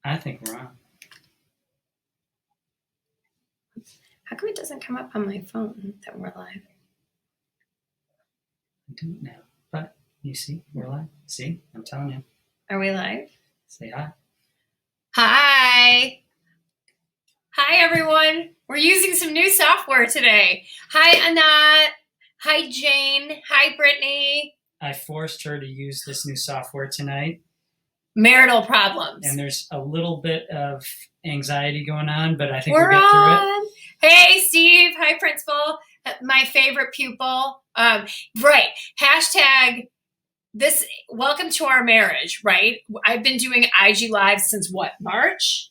I think we're on. How come it doesn't come up on my phone that we're live? I don't know. But you see, we're live. See, I'm telling you. Are we live? Say hi. Hi. Hi, everyone. We're using some new software today. Hi, Annette. Hi, Jane. Hi, Brittany. I forced her to use this new software tonight. Marital problems. And there's a little bit of anxiety going on, but I think we'll get through it. Hey, Steve. Hi, Principal. My favorite pupil. Right. Hashtag this. Welcome to our marriage, right? I've been doing IG Live since what, March?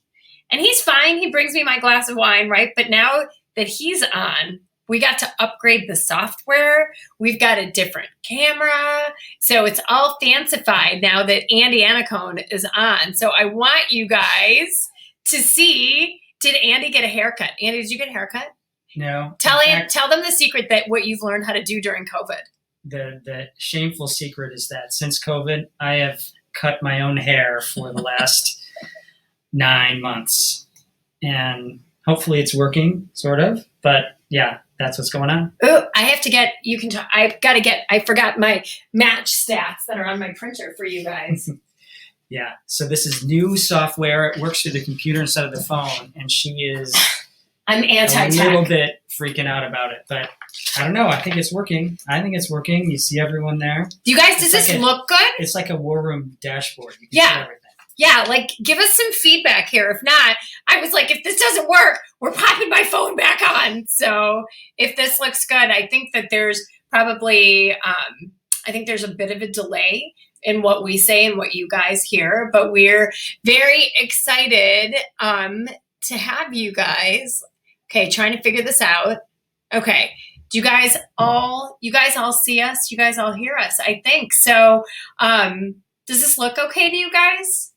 And he's fine. He brings me my glass of wine, right? But now that he's on, we got to upgrade the software. We've got a different camera. So it's all fancified now that Andy Annacone is on. So I want you guys to see, did Andy get a haircut? Andy, did you get a haircut? No. Tell them the secret that what you've learned how to do during COVID. The shameful secret is that since COVID, I have cut my own hair for the last 9 months. And hopefully it's working, sort of. But yeah, that's what's going on. Oh, I have to get, you can talk, I forgot my match stats that are on my printer for you guys. Yeah, so this is new software. It works through the computer instead of the phone. And she is I'm anti-tech. A little bit freaking out about it. But I don't know. I think it's working. You see everyone there. You guys, does this look good? It's like a war room dashboard. You can see everything. Yeah, like give us some feedback here. If not, I was like, if this doesn't work, we're popping my phone back on. So if this looks good, I think that there's probably, I think there's a bit of a delay in what we say and what you guys hear, but we're very excited to have you guys. Okay, trying to figure this out. Okay, do you guys all see us? You guys all hear us, I think. So does this look okay to you guys?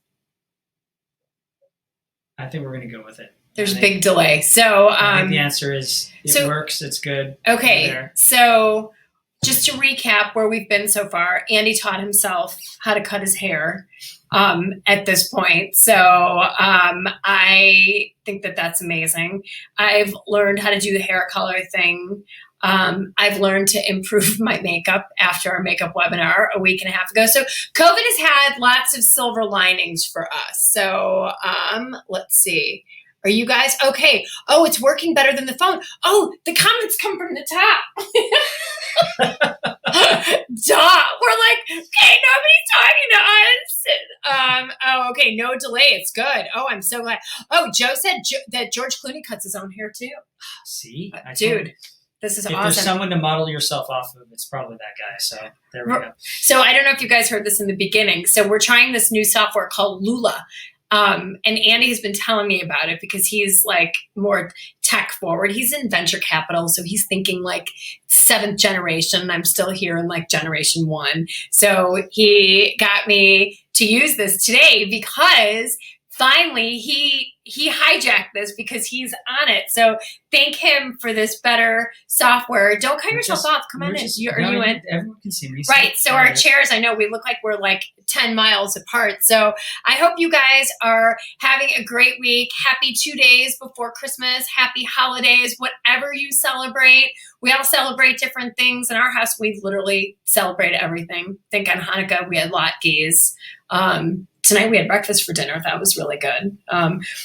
I think we're going to go with it. There's a big delay. So I think the answer is it works. It's good. Okay. So just to recap where we've been so far, Andy taught himself how to cut his hair at this point. So I think that that's amazing. I've learned how to do the hair color thing. I've learned to improve my makeup after our makeup webinar a week and a half ago. So COVID has had lots of silver linings for us. So let's see. Are you guys okay? Oh, it's working better than the phone. Oh, the comments come from the top. Duh. We're like, okay, nobody's talking to us. Oh, okay, no delay. It's good. Oh, I'm so glad. Oh, Joe said that George Clooney cuts his own hair too. See? Dude. This is awesome. If there's someone to model yourself off of, it's probably that guy. So there we go. So I don't know if you guys heard this in the beginning. So we're trying this new software called Lula. And Andy's been telling me about it because he's like more tech forward. He's in venture capital. So he's thinking like 7th generation. I'm still here in like generation 1. So he got me to use this today because finally he hijacked this because he's on it. So thank him for this better software. Don't cut yourself off. Come on in. Are you in? Everyone can see me. Right. So our chairs, I know we look like we're like 10 miles apart. So I hope you guys are having a great week. Happy 2 days before Christmas. Happy holidays, whatever you celebrate. We all celebrate different things. In our house, we literally celebrate everything. I think on Hanukkah, we had latkes. Tonight we had breakfast for dinner. That was really good.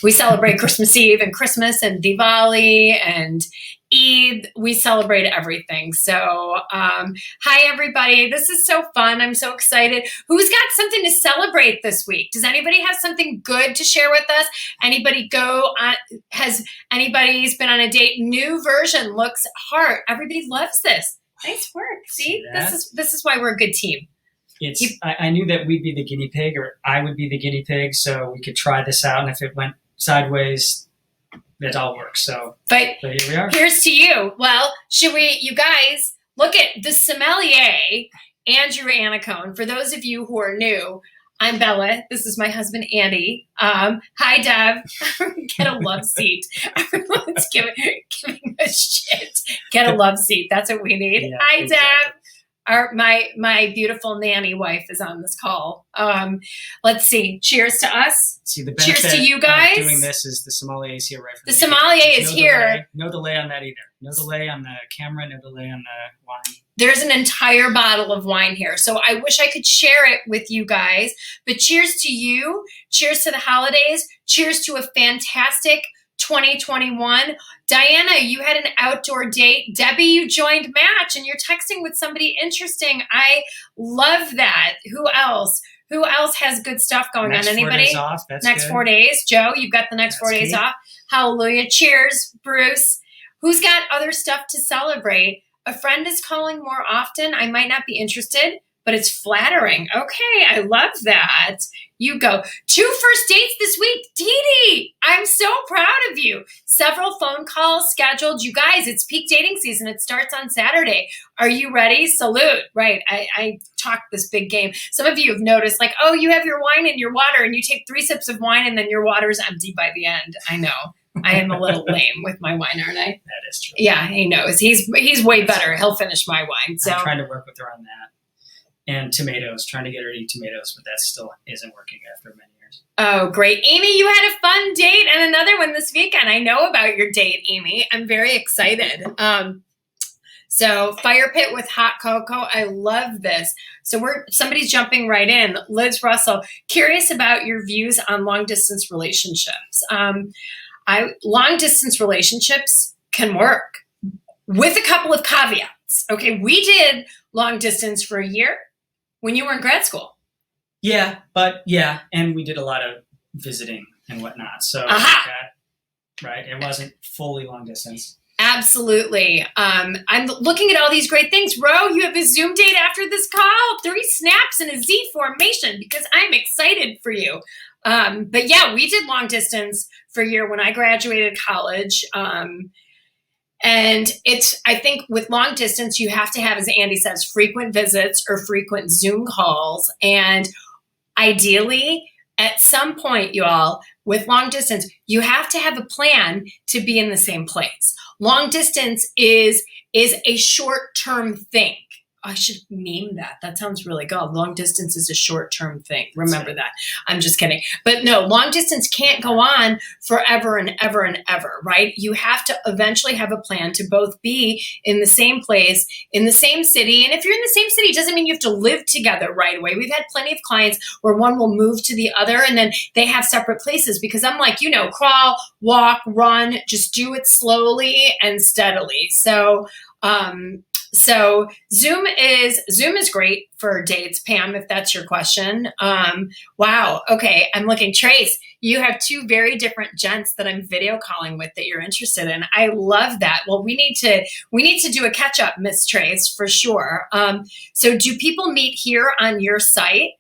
We celebrate Christmas Eve and Christmas and Diwali and Eid. We celebrate everything. So hi, everybody. This is so fun. I'm so excited. Who's got something to celebrate this week? Does anybody have something good to share with us? Has anybody's been on a date? New version looks hard. Everybody loves this. Nice work. See, this is why we're a good team. I knew that we'd be the guinea pig, or I would be the guinea pig, so we could try this out. And if it went sideways, it all works. So here we are. Here's to you. Well, you guys, look at the sommelier, Andrew Annacone. For those of you who are new, I'm Bela. This is my husband, Andy. Hi, Deb. Get a love seat. Everyone's giving a shit. Get a love seat. That's what we need. Yeah, hi, exactly. Deb. My beautiful nanny wife is on this call. Let's see. Cheers to us. See, the benefit Cheers to you guys. of doing this is the sommelier is here right from the sommelier is here. Delay, no delay on that either. No delay on the camera. No delay on the wine. There's an entire bottle of wine here. So I wish I could share it with you guys. But cheers to you. Cheers to the holidays. Cheers to a fantastic 2021. Diana, you had an outdoor date. Debbie, you joined Match and you're texting with somebody interesting. I love that. Who else? Who else has good stuff going on? Anybody? 4 days off. That's next good. 4 days. Joe, you've got the next 4 days off. Hallelujah. Cheers, Bruce. Who's got other stuff to celebrate? A friend is calling more often. I might not be interested, but it's flattering. Okay, I love that. You go. 2 first dates this week. Dee Dee, I'm so proud of you. Several phone calls scheduled. You guys, it's peak dating season. It starts on Saturday. Are you ready? Salute. Right, I talk this big game. Some of you have noticed, like, oh, you have your wine and your water, and you take 3 sips of wine, and then your water's empty by the end. I know. I am a little lame with my wine, aren't I? That is true. Yeah, he knows. He's way better. He'll finish my wine. So I'm trying to work with her on that. And tomatoes, trying to get her to eat tomatoes, but that still isn't working after many years. Oh, great. Amy, you had a fun date and another one this weekend. I know about your date, Amy. I'm very excited. So fire pit with hot cocoa. I love this. So somebody's jumping right in. Liz Russell, curious about your views on long distance relationships. Long distance relationships can work with a couple of caveats. Okay, we did long distance for a year when you were in grad school. Yeah, and we did a lot of visiting and whatnot. So right, it wasn't fully long distance. Absolutely. I'm looking at all these great things. Ro, you have a Zoom date after this call. 3 snaps in a Z formation because I'm excited for you. But yeah, we did long distance for a year when I graduated college. And I think with long distance, you have to have, as Andy says, frequent visits or frequent Zoom calls. And ideally, at some point, you all, with long distance, you have to have a plan to be in the same place. Long distance is a short-term thing. I should meme that. That sounds really good. Long distance is a short-term thing. Remember that. I'm just kidding. But no, long distance can't go on forever and ever and ever, right? You have to eventually have a plan to both be in the same place, in the same city. And if you're in the same city, it doesn't mean you have to live together right away. We've had plenty of clients where one will move to the other and then they have separate places because I'm like, crawl, walk, run, just do it slowly and steadily. So Zoom is great for dates, Pam, if that's your question. Wow. Okay. I'm looking. Trace, you have 2 very different gents that I'm video calling with that you're interested in. I love that. Well, we need to do a catch up, Miss Trace, for sure. So do people meet here on your site?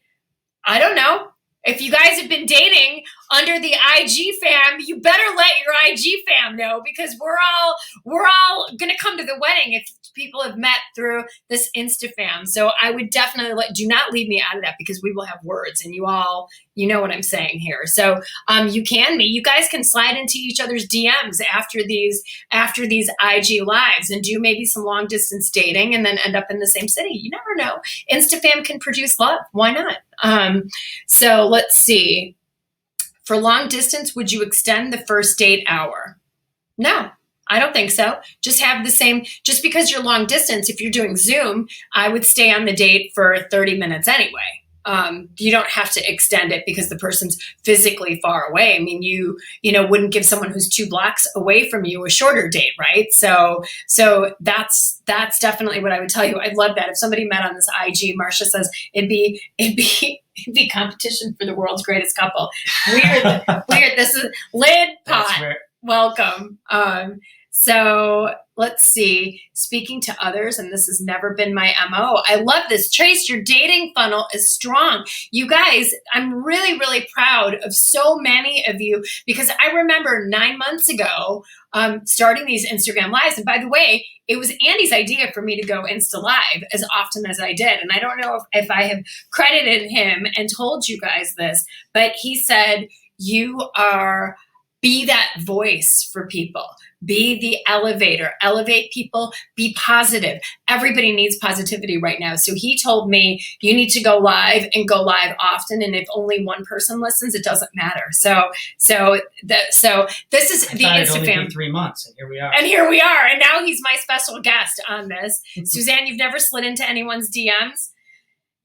I don't know. If you guys have been dating under the IG fam, you better let your IG fam know because we're all going to come to the wedding if people have met through this Insta fam. So I would definitely do not leave me out of that because we will have words and you know what I'm saying here. So you guys can slide into each other's DMs after these IG lives and do maybe some long distance dating and then end up in the same city. You never know. Insta fam can produce love. Why not? So let's see. For long distance, would you extend the first date hour? No, I don't think so. Just have the same, just because you're long distance, if you're doing Zoom, I would stay on the date for 30 minutes anyway. You don't have to extend it because the person's physically far away. I mean, you wouldn't give someone who's 2 blocks away from you a shorter date, right? So that's definitely what I would tell you. I'd love that. If somebody met on this IG, Marcia says it'd be competition for the world's greatest couple. Weird. This is Lid Pot. Welcome. So let's see. Speaking to others, and this has never been my MO. I love this. Trace, your dating funnel is strong. You guys, I'm really, really proud of so many of you because I remember 9 months ago starting these Instagram lives. And by the way, it was Andy's idea for me to go Insta Live as often as I did. And I don't know if I have credited him and told you guys this, but he said, you are be that voice for people. Be the elevator, elevate people, be positive. Everybody needs positivity right now. So he told me, you need to go live and go live often. And if only one person listens, it doesn't matter. So this is the It'd only Instafam. been 3 months, and here we are. And here we are. And now he's my special guest on this. Suzanne, you've never slid into anyone's DMs?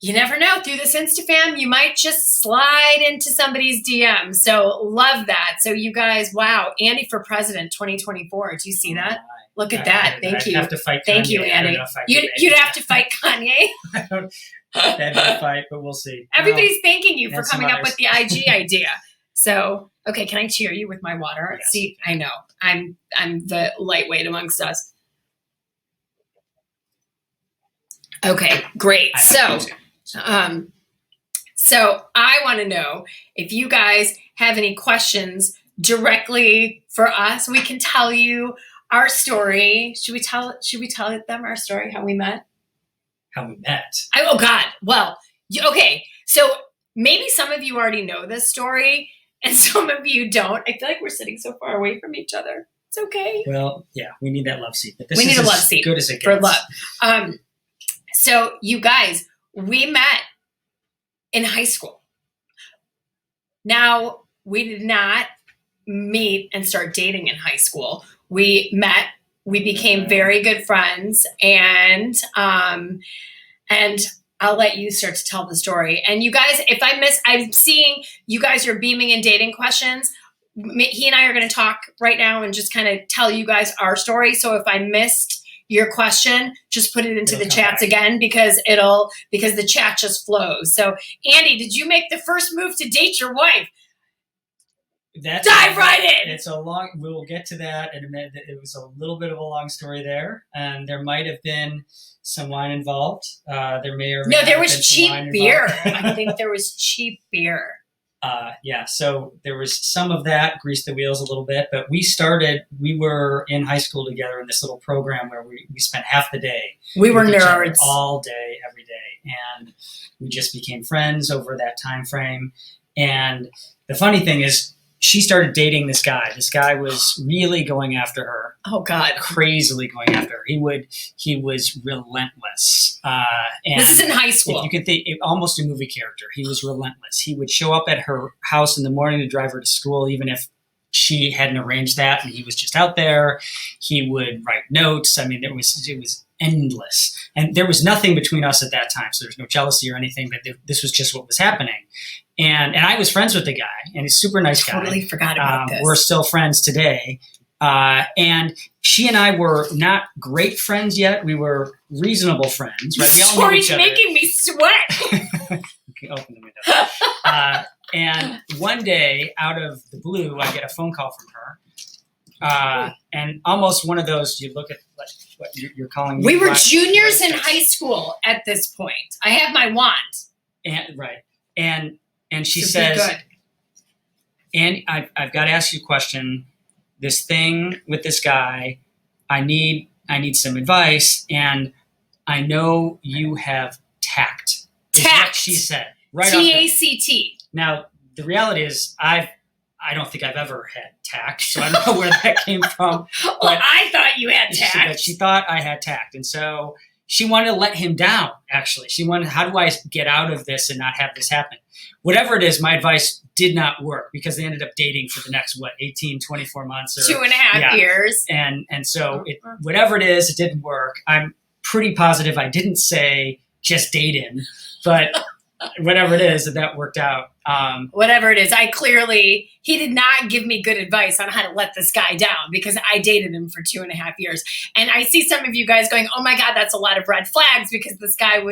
You never know. Through this Instafam, you might just slide into somebody's DM. So love that. So you guys, wow. Andy for president 2024. Do you see that? Look at that. Thank you. I'd have to fight Kanye. Thank you, Andy. You'd have to fight Kanye. I don't that'd be a fight, but we'll see. Everybody's thanking you for coming up with the IG idea. So, okay, can I cheer you with my water? Yes. See, I know. I'm the lightweight amongst us. Okay, great. So I want to know if you guys have any questions directly for us. We can tell you our story. Should we tell them our story, how we met? How we met. Oh God. Well, okay. So maybe some of you already know this story and some of you don't. I feel like we're sitting so far away from each other. It's okay. Well, yeah, we need that love seat. But this we need is a love seat good as it gets. for love. So you guys, we met in high school. Now, we did not meet and start dating in high school. We met, we became very good friends, and I'll let you start to tell the story. And you guys, if I miss, I'm seeing you guys are beaming in dating questions. He and I are going to talk right now and just kind of tell you guys our story. So if I missed your question, just put it into the chats again because the chat just flows. So Andy, did you make the first move to date your wife? Dive right in. We'll get to that in a minute. It was a little bit of a long story there, and there might have been some wine involved. There may or may not there have was been cheap some wine beer. involved. I think there was cheap beer. Yeah, so there was some of that, greased the wheels a little bit, but we were in high school together in this little program where we spent half the day. We were nerds. All day, every day. And we just became friends over that time frame. And the funny thing is, she started dating this guy. This guy was really going after her. Oh God. Crazily going after her. He was relentless. And this is in high school. If you could think, almost a movie character. He was relentless. He would show up at her house in the morning to drive her to school, even if she hadn't arranged that, and he was just out there. He would write notes. I mean, it was endless. And there was nothing between us at that time, so there's no jealousy or anything, but this was just what was happening. And I was friends with the guy, and he's a super nice guy. Totally forgot about this. We're still friends today. And she and I were not great friends yet. We were reasonable friends, right? We all knew each other. Making me sweat. Okay, open the window. And one day, out of the blue, I get a phone call from her. And almost one of those, you look at what you're calling me. We were juniors in high school at this point. I have my wand. And she says, and I've got to ask you a question. This thing with this guy, I need some advice, and I know you have tact. Is what she said. Right. T-A-C-T. Now, the reality is I don't think I've ever had tact, so I don't know where that came from. Well, I thought you had tact. But she thought I had tact, and so she wanted to let him down, actually. She wanted, how do I get out of this and not have this happen? Whatever it is, my advice did not work because they ended up dating for the next, 18, 24 months? Or 2.5 years. And so whatever it is, it didn't work. I'm pretty positive I didn't say just date him, but whatever it is, that worked out. Whatever it is, he did not give me good advice on how to let this guy down because I dated him for 2.5 years. And I see some of you guys going, oh my God, that's a lot of red flags because this guy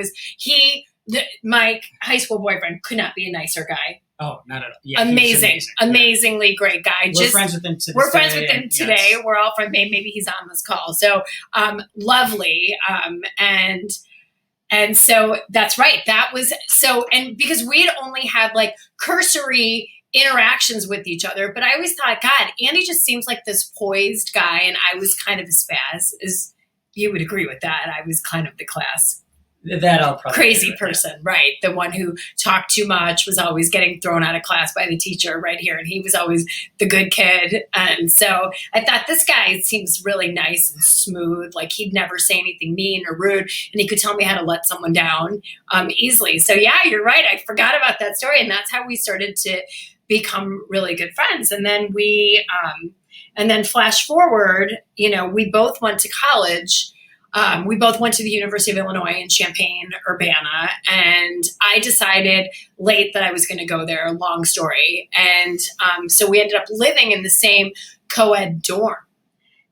my high school boyfriend could not be a nicer guy. Oh, not at all. Yeah, amazingly great guy. We're friends with him today. We're friends with him today. Yes. We're all friends. Maybe he's on this call. So lovely. And so that's right. That was and because we had only had like cursory interactions with each other, but I always thought, God, Andy just seems like this poised guy. And I was kind of a spaz. You would agree with that. I was kind of the class. That I'll probably crazy do, person, right? The one who talked too much, was always getting thrown out of class by the teacher right here. And he was always the good kid. And so I thought, this guy seems really nice and smooth. Like, he'd never say anything mean or rude. And he could tell me how to let someone down easily. So yeah, you're right. I forgot about that story. And that's how we started to become really good friends. And then and then flash forward, we both went to college. We both went to the University of Illinois in Champaign-Urbana, and I decided late that I was going to go there. Long story. And so we ended up living in the same co-ed dorm.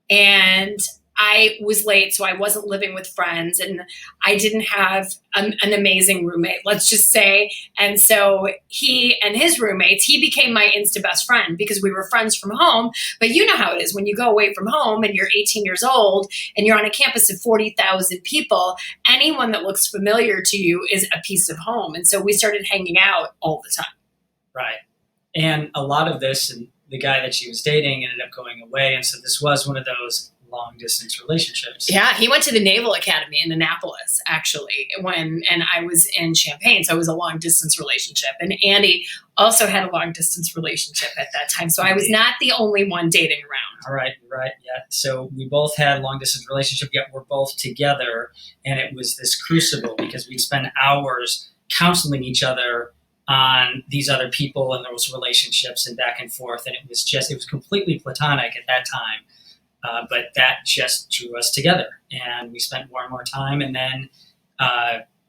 And I was late, so I wasn't living with friends, and I didn't have an amazing roommate, let's just say. And so he and his roommates, he became my insta best friend because we were friends from home. But you know how it is when you go away from home and you're 18 years old and you're on a campus of 40,000 people, anyone that looks familiar to you is a piece of home. And so we started hanging out all the time. Right. And a lot of this, and the guy that she was dating ended up going away. And so this was one of those long distance relationships. Yeah, he went to the Naval Academy in Annapolis, actually, and I was in Champaign, so it was a long distance relationship. And Andy also had a long distance relationship at that time, so I was not the only one dating around. All right, right, yeah. So we both had long distance relationship, yet we're both together, and it was this crucible because we'd spend hours counseling each other on these other people and those relationships and back and forth, and it was completely platonic at that time. But that just drew us together, and we spent more and more time, and then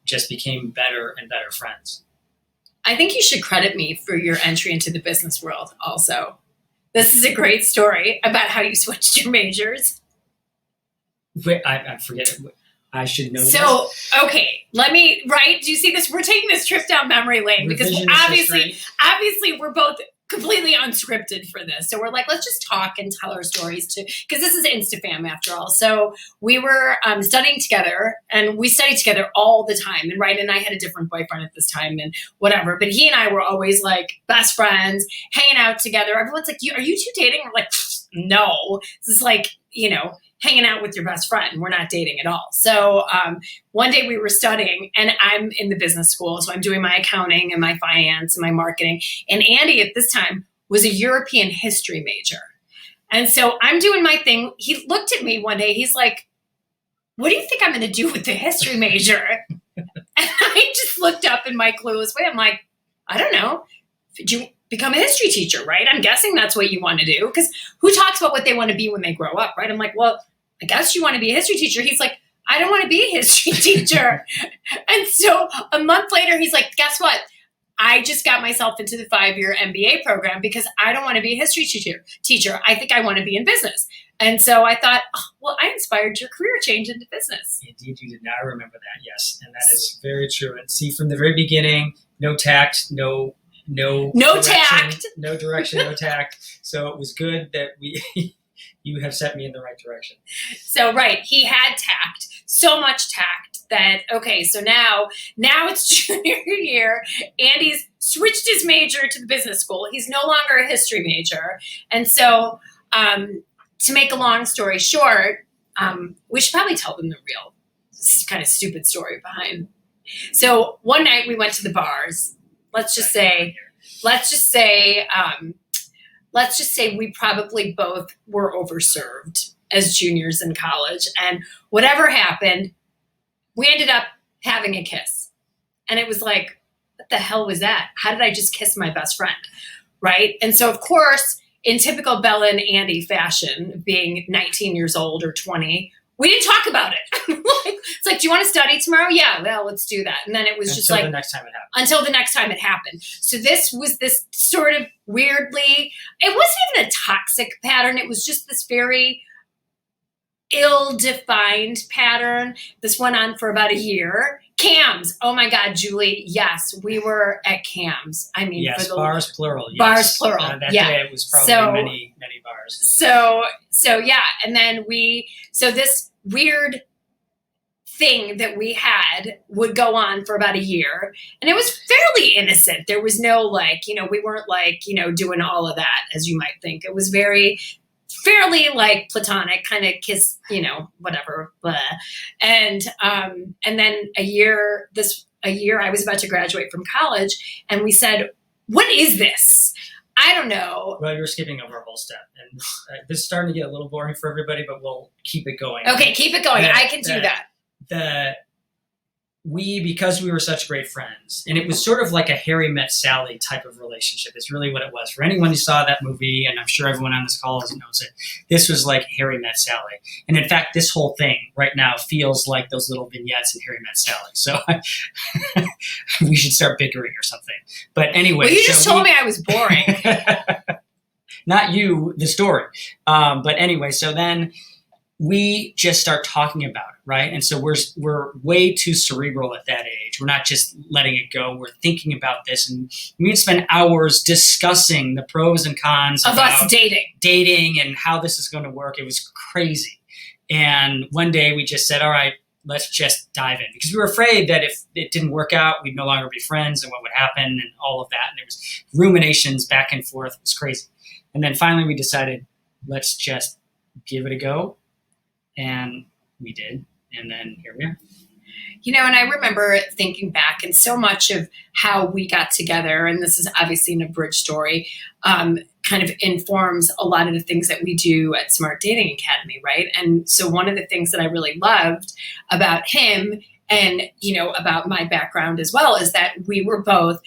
just became better and better friends. I think you should credit me for your entry into the business world also. This is a great story about how you switched your majors. Wait, I forget it. I should know So, okay, do you see this? We're taking this trip down memory lane because obviously we're both completely unscripted for this. So we're like, let's just talk and tell our stories too, because this is InstaFam after all. So we were studying together, and we studied together all the time. And and I had a different boyfriend at this time and whatever, but he and I were always like best friends, hanging out together. Everyone's like, are you two dating? We're like, no. This is like, hanging out with your best friend. We're not dating at all. So one day we were studying, and I'm in the business school. So I'm doing my accounting and my finance and my marketing. And Andy at this time was a European history major. And so I'm doing my thing. He looked at me one day. He's like, what do you think I'm going to do with the history major? And I just looked up in my clueless way. I'm like, I don't know. Did you become a history teacher, right? I'm guessing that's what you want to do, because who talks about what they want to be when they grow up, right? I'm like, well, I guess you want to be a history teacher. He's like, I don't want to be a history teacher. And so a month later, he's like, guess what? I just got myself into the 5-year MBA program because I don't want to be a history teacher. I think I want to be in business. And so I thought, well, I inspired your career change into business. Indeed, you did not remember that. Yes. And that is very true. And see, from the very beginning, no tact, no tact, no direction, no tact. So it was good that you have set me in the right direction. So, right. He had tact, so much tact that, okay, so now it's junior year. Andy's switched his major to the business school. He's no longer a history major. And so, to make a long story short, we should probably tell them the real kind of stupid story behind. So one night we went to the bars. Let's just say we probably both were overserved as juniors in college. And whatever happened, we ended up having a kiss. And it was like, what the hell was that? How did I just kiss my best friend? Right? And so, of course, in typical Bela and Andy fashion, being 19 years old or 20, we didn't talk about it. It's like, do you want to study tomorrow? Yeah, well, let's do that. And then it was just like, the next time it happened. Until the next time it happened. So this was this sort of weirdly, it wasn't even a toxic pattern. It was just this very ill-defined pattern. This went on for about a year. Cams. Oh my God, Julie. Yes, we were at Cams. I mean, yes, bars plural. Yes. Bars plural. That day it was probably many bars. So yeah. And then this weird thing that we had would go on for about a year, and it was fairly innocent. There was no we weren't doing all of that as you might think. It was very fairly like platonic, kind of kiss, whatever. Blah. And then a year I was about to graduate from college, and we said, what is this? I don't know. Well, you're skipping over a whole step, and this is starting to get a little boring for everybody, but we'll keep it going. Okay, keep it going. I can do that. Because we were such great friends, and it was sort of like a Harry met Sally type of relationship. It's really what it was. For anyone who saw that movie, and I'm sure everyone on this call knows it, this was like Harry met Sally. And in fact, this whole thing right now feels like those little vignettes in Harry met Sally. So we should start bickering or something. But anyway. Well, you just told me I was boring. Not you, the story. But anyway, so then we just start talking about it, right? And so we're way too cerebral at that age. We're not just letting it go. We're thinking about this, and we spend hours discussing the pros and cons of us dating and how this is going to work. It was crazy. And one day we just said, all right, let's just dive in, because we were afraid that if it didn't work out, we'd no longer be friends, and what would happen and all of that. And there was ruminations back and forth. It was crazy. And then finally we decided, let's just give it a go. And we did. And then here we are. And I remember thinking back, and so much of how we got together, and this is obviously an abridged story, kind of informs a lot of the things that we do at Smart Dating Academy, right? And so one of the things that I really loved about him and, about my background as well, is that we were both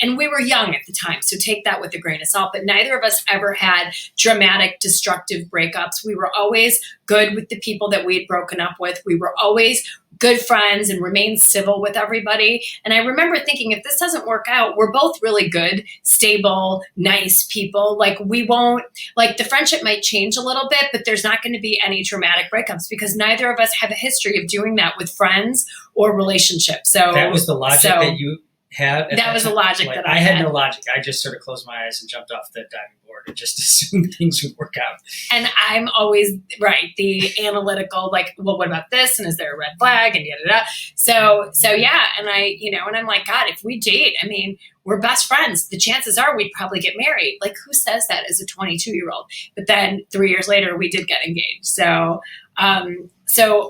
and we were young at the time. So take that with a grain of salt, but neither of us ever had dramatic, destructive breakups. We were always good with the people that we had broken up with. We were always good friends and remained civil with everybody. And I remember thinking, if this doesn't work out, we're both really good, stable, nice people. We won't, the friendship might change a little bit, but there's not going to be any dramatic breakups, because neither of us have a history of doing that with friends or relationships. So that was the logic that you had. That was the logic that I had. No logic. I just sort of closed my eyes and jumped off the diving board and just assumed things would work out. And I'm always the analytical, well, what about this? And is there a red flag? And yada. So yeah. And and I'm like, God, if we date, we're best friends. The chances are we'd probably get married. Who says that as a 22-year-old? But then 3 years later, we did get engaged. So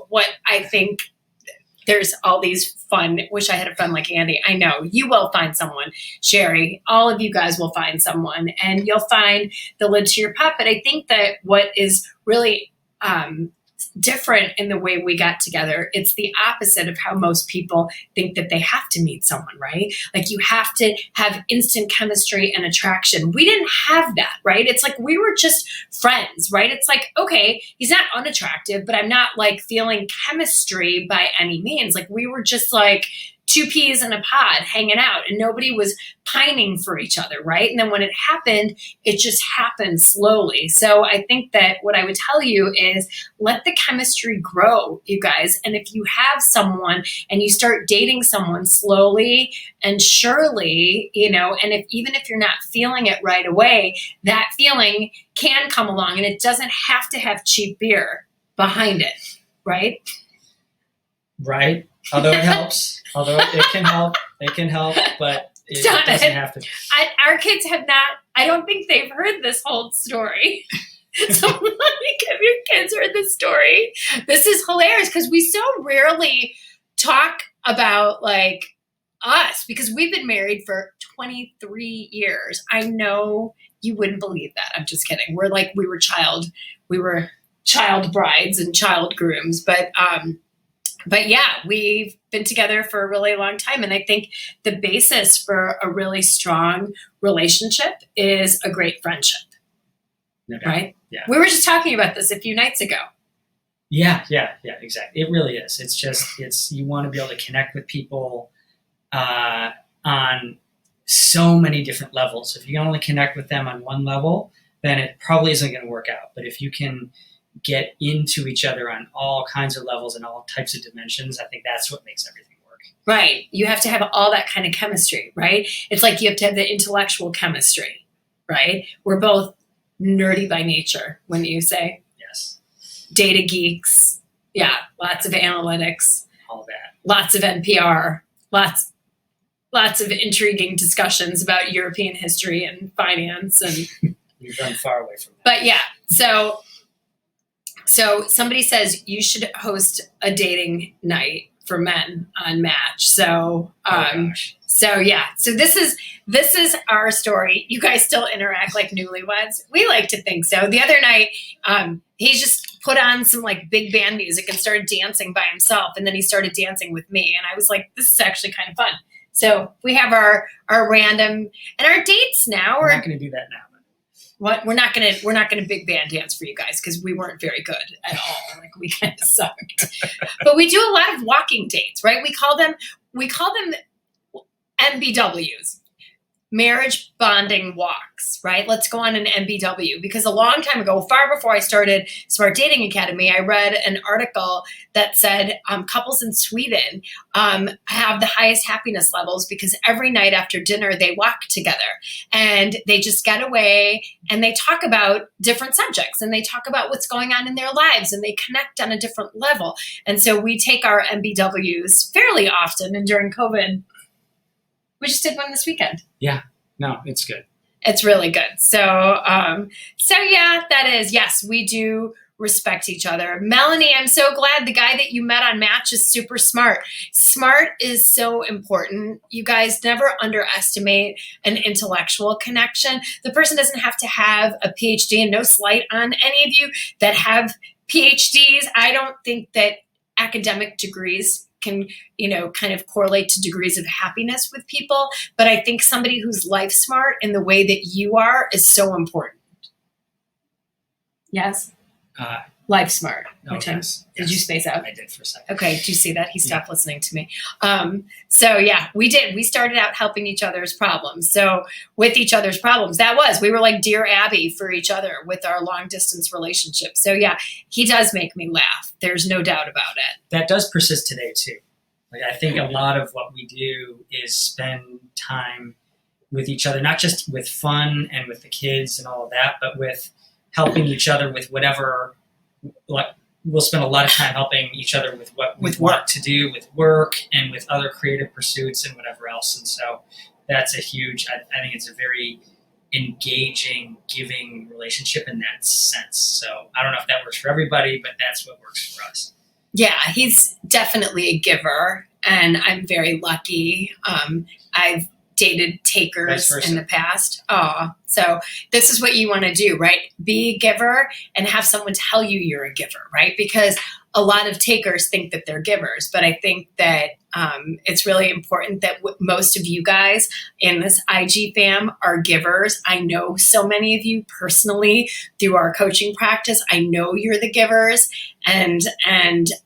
what I think, there's all these fun, wish I had a friend like Andy. I know you will find someone, Sherry. All of you guys will find someone, and you'll find the lid to your pot. But I think that what is really different in the way we got together, it's the opposite of how most people think that they have to meet someone, right? You have to have instant chemistry and attraction. We didn't have that, right? It's we were just friends, right? It's okay, he's not unattractive, but I'm not feeling chemistry by any means. We were just two peas in a pod hanging out, and nobody was pining for each other, right? And then when it happened, it just happened slowly. So I think that what I would tell you is let the chemistry grow, you guys. And if you have someone and you start dating someone slowly and surely, and even if you're not feeling it right away, that feeling can come along, and it doesn't have to have cheap beer behind it, right? Right. Although it helps. Although it can help, but it doesn't have to. Our kids have not, I don't think they've heard this whole story. So let me give your kids heard this story. This is hilarious, because we so rarely talk about us, because we've been married for 23 years. I know you wouldn't believe that. I'm just kidding. We were child brides and child grooms, but yeah, we've been together for a really long time. And I think the basis for a really strong relationship is a great friendship. No doubt. Right? Yeah. We were just talking about this a few nights ago. Yeah, exactly. It really is. It's you want to be able to connect with people on so many different levels. If you can only connect with them on one level, then it probably isn't going to work out. But if you can get into each other on all kinds of levels and all types of dimensions, I think that's what makes everything work. Right. You have to have all that kind of chemistry, right? It's you have to have the intellectual chemistry, right? We're both nerdy by nature, wouldn't you say? Yes. Data geeks. Yeah. Lots of analytics. All that. Lots of NPR. Lots of intriguing discussions about European history and finance and We've run far away from that. But yeah, so somebody says you should host a dating night for men on Match. So, so this is our story. You guys still interact like newlyweds. We like to think so. The other night, he just put on some like big band music and started dancing by himself. And then he started dancing with me. And I was like, this is actually kind of fun. So we have our random and our dates now. We're not going to do that now. What we're not gonna big band dance for you guys because we weren't very good at all. Like we kind of sucked. But we do a lot of walking dates, right? We call them MBWs, marriage bonding walks, right? Let's go on an MBW because a long time ago, far before I started Smart Dating Academy, I read an article that said couples in Sweden have the highest happiness levels because every night after dinner, they walk together and they just get away and they talk about different subjects and they talk about what's going on in their lives and they connect on a different level. And so we take our MBWs fairly often, and during COVID, we just did one this weekend. Yeah, no, it's good. It's really good. So yeah, that is, yes, we do respect each other. Melanie, I'm so glad the guy that you met on Match is super smart. Smart is so important. You guys never underestimate an intellectual connection. The person doesn't have to have a PhD, and no slight on any of you that have PhDs. I don't think that academic degrees can, kind of correlate to degrees of happiness with people. But I think somebody who's life smart in the way that you are is so important. Yes? Life smart. Yes. Did you space out? I did for a second. Okay. Did you see that? He stopped listening to me. So yeah, we did. We started out helping each other's problems. So with each other's problems, we were like Dear Abby for each other with our long distance relationship. So yeah, he does make me laugh. There's no doubt about it. That does persist today too. Like I think a lot of what we do is spend time with each other, not just with fun and with the kids and all of that, but with helping each other with whatever. Like we'll spend a lot of time helping each other with what we want to do with work and with other creative pursuits and whatever else. And so that's a huge, I think it's a very engaging, giving relationship in that sense. So I don't know if that works for everybody, but that's what works for us. Yeah, he's definitely a giver, and I'm very lucky. I've dated takers in the past. So this is what you want to do, right? Be a giver and have someone tell you you're a giver, right? Because a lot of takers think that they're givers, but I think that it's really important that most of you guys in this IG fam are givers. I know so many of you personally through our coaching practice. I know you're the givers, and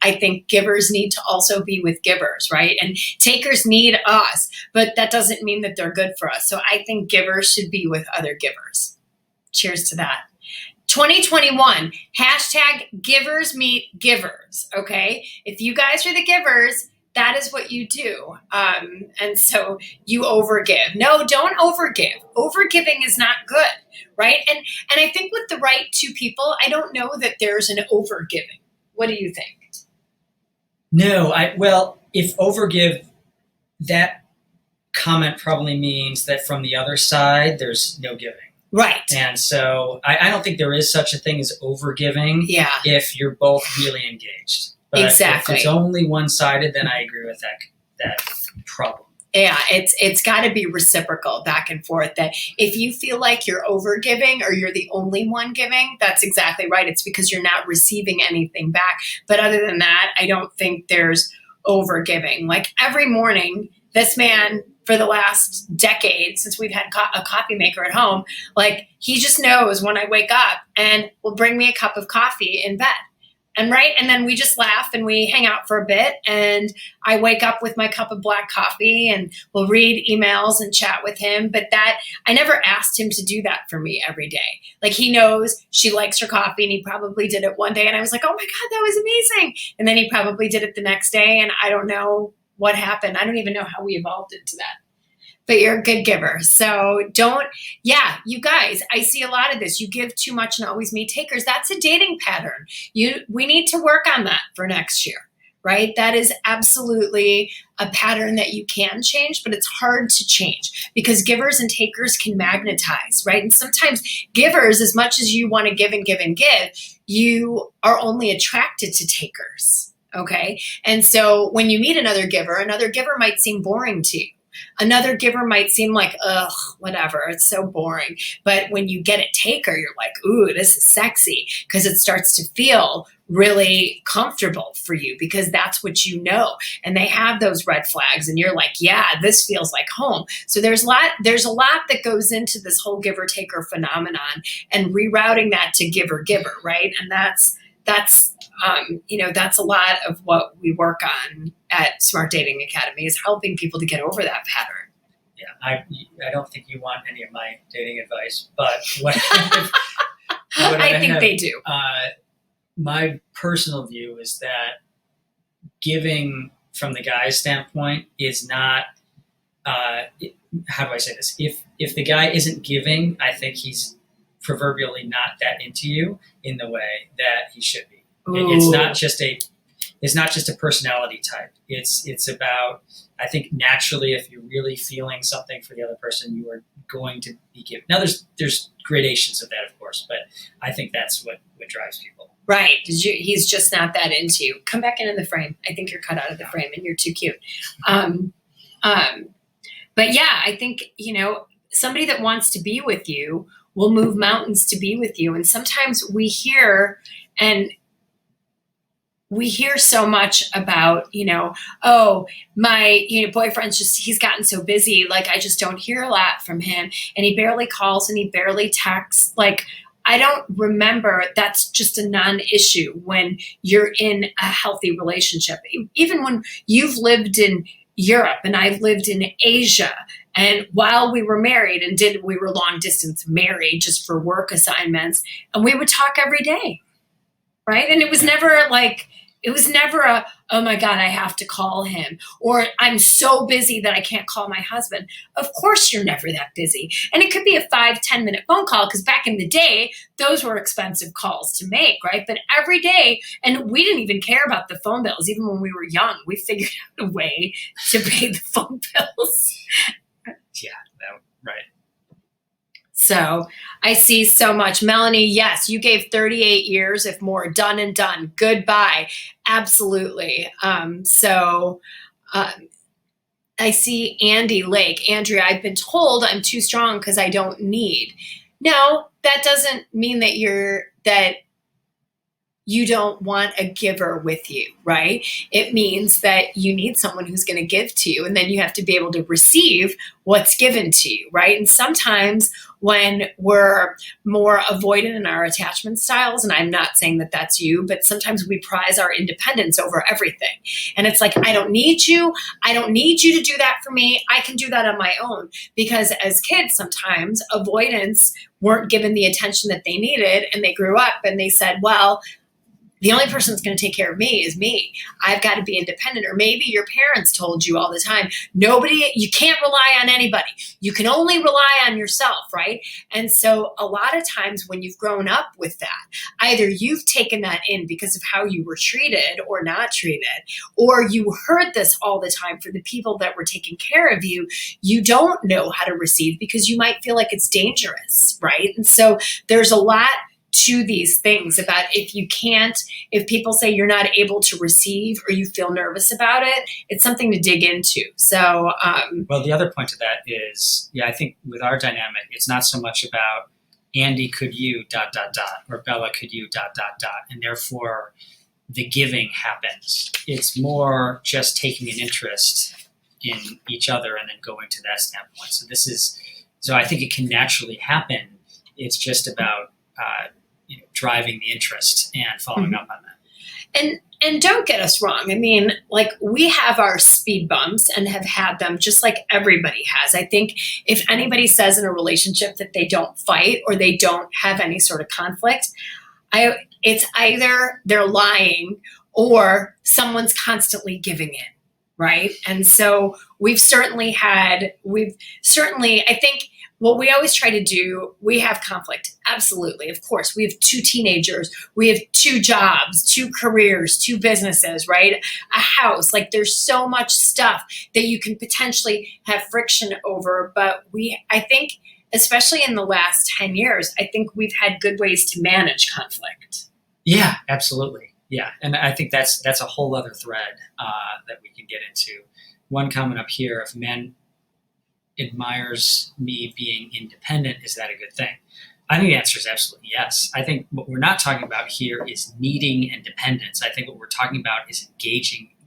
I think givers need to also be with givers, right? And takers need us, but that doesn't mean that they're good for us. So I think givers should be with other givers. Cheers to that. 2021, hashtag givers meet givers, okay? If you guys are the givers, that is what you do. And so you overgive. No, don't overgive. Overgiving is not good, right? And I think with the right two people, I don't know that there's an overgiving. What do you think? No, if overgive, that comment probably means that from the other side, there's no giving. Right. And so I don't think there is such a thing as overgiving if you're both really engaged. But exactly. If it's only one-sided, then I agree with that problem. Yeah, it's got to be reciprocal back and forth. That if you feel like you're overgiving or you're the only one giving, that's exactly right. It's because you're not receiving anything back. But other than that, I don't think there's overgiving. Like every morning, this man, for the last decade, since we've had a coffee maker at home, like he just knows when I wake up and will bring me a cup of coffee in bed. And then we just laugh and we hang out for a bit, and I wake up with my cup of black coffee and we'll read emails and chat with him. But that I never asked him to do that for me every day. Like he knows she likes her coffee, and he probably did it one day and I was like, oh my God, that was amazing. And then he probably did it the next day, and I don't know what happened. I don't even know how we evolved into that. But you're a good giver. So you guys, I see a lot of this. You give too much and always meet takers. That's a dating pattern. We need to work on that for next year, right? That is absolutely a pattern that you can change, but it's hard to change because givers and takers can magnetize, right? And sometimes givers, as much as you want to give and give and give, you are only attracted to takers, okay? And so when you meet another giver might seem boring to you. Another giver might seem like, ugh, whatever, it's so boring. But when you get a taker, you're like, ooh, this is sexy, because it starts to feel really comfortable for you because that's what you know. And they have those red flags and you're like, yeah, this feels like home. So there's a lot that goes into this whole giver taker phenomenon and rerouting that to giver, right? And that's a lot of what we work on at Smart Dating Academy, is helping people to get over that pattern. Yeah, I don't think you want any of my dating advice, but what I think they do. My personal view is that giving from the guy's standpoint is not, how do I say this? If the guy isn't giving, I think he's proverbially not that into you in the way that he should be. It's not just a personality type. It's about, I think naturally, if you're really feeling something for the other person, you are going to be giving. Now there's gradations of that, of course, but I think that's what drives people. Right. He's just not that into you. Come back into the frame. I think you're cut out of the frame and you're too cute. But yeah, I think, somebody that wants to be with you will move mountains to be with you. And sometimes we hear so much about, oh, my boyfriend's he's gotten so busy. Like, I just don't hear a lot from him. And he barely calls and he barely texts. Like, I don't remember. That's just a non-issue when you're in a healthy relationship. Even when you've lived in Europe and I've lived in Asia, and while we were married we were long distance married just for work assignments, and we would talk every day, right? And it was never a, oh my God, I have to call him, or I'm so busy that I can't call my husband. Of course you're never that busy. And it could be a 5-10 minute phone call, because back in the day, those were expensive calls to make, right? But every day, and we didn't even care about the phone bills. Even when we were young, we figured out a way to pay the phone bills. Yeah, right. So I see so much. Melanie, yes, you gave 38 years, if more, done and done. Goodbye. Absolutely. I see Andy Lake. Andrea, I've been told I'm too strong because I don't need. No, that doesn't mean that you don't want a giver with you, right? It means that you need someone who's going to give to you, and then you have to be able to receive what's given to you, right? And sometimes when we're more avoidant in our attachment styles, and I'm not saying that that's you, but sometimes we prize our independence over everything. And it's like, I don't need you. I don't need you to do that for me. I can do that on my own. Because as kids, sometimes avoidance weren't given the attention that they needed, and they grew up and they said, well, the only person that's going to take care of me is me. I've got to be independent. Or maybe your parents told you all the time, you can't rely on anybody. You can only rely on yourself, right? And so a lot of times when you've grown up with that, either you've taken that in because of how you were treated or not treated, or you heard this all the time for the people that were taking care of you. You don't know how to receive because you might feel like it's dangerous, right? And so there's a lot to these things about if people say you're not able to receive or you feel nervous about it, it's something to dig into. So, well, the other point to that is, I think with our dynamic, it's not so much about Andy, could you ... or Bella, could you ... and therefore the giving happens. It's more just taking an interest in each other and then going to that standpoint. So I think it can naturally happen. It's just about, driving the interest and following up on that. And don't get us wrong. I mean, like, we have our speed bumps and have had them just like everybody has. I think if anybody says in a relationship that they don't fight or they don't have any sort of conflict, it's either they're lying or someone's constantly giving in, right? And so I think what we always try to do, we have conflict. Absolutely. Of course, we have 2 teenagers. We have 2 jobs, 2 careers, 2 businesses, right? A house. Like there's so much stuff that you can potentially have friction over. But I think, especially in the last 10 years, I think we've had good ways to manage conflict. Yeah, absolutely. Yeah. And I think that's a whole other thread that we can get into. One comment up here, if men admires me being independent, is that a good thing? I think the answer is absolutely yes. I think what we're not talking about here is needing and dependence. I think what we're talking about is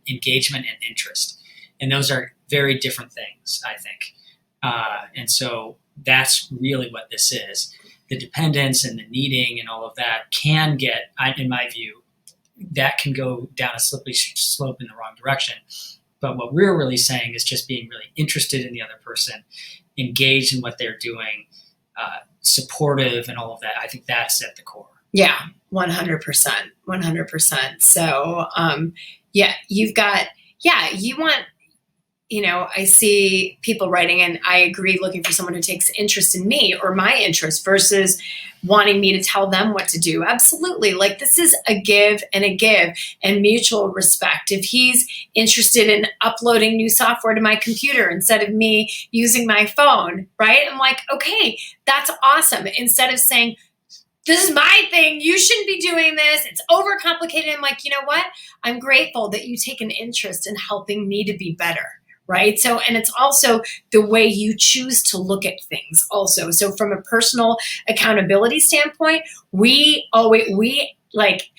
engagement and interest. And those are very different things, I think. And so that's really what this is. The dependence and the needing and all of that can get, in my view, that can go down a slippery slope in the wrong direction. But what we're really saying is just being really interested in the other person, engaged in what they're doing, supportive and all of that. I think that's at the core. Yeah, 100%. 100%. So, you want, I see people writing, and I agree, looking for someone who takes interest in me or my interest versus wanting me to tell them what to do. Absolutely. Like this is a give and mutual respect. If he's interested in uploading new software to my computer instead of me using my phone, right? I'm like, okay, that's awesome. Instead of saying, this is my thing, you shouldn't be doing this, it's overcomplicated. I'm like, you know what? I'm grateful that you take an interest in helping me to be better. Right. So, and it's also the way you choose to look at things also. So from a personal accountability standpoint, we like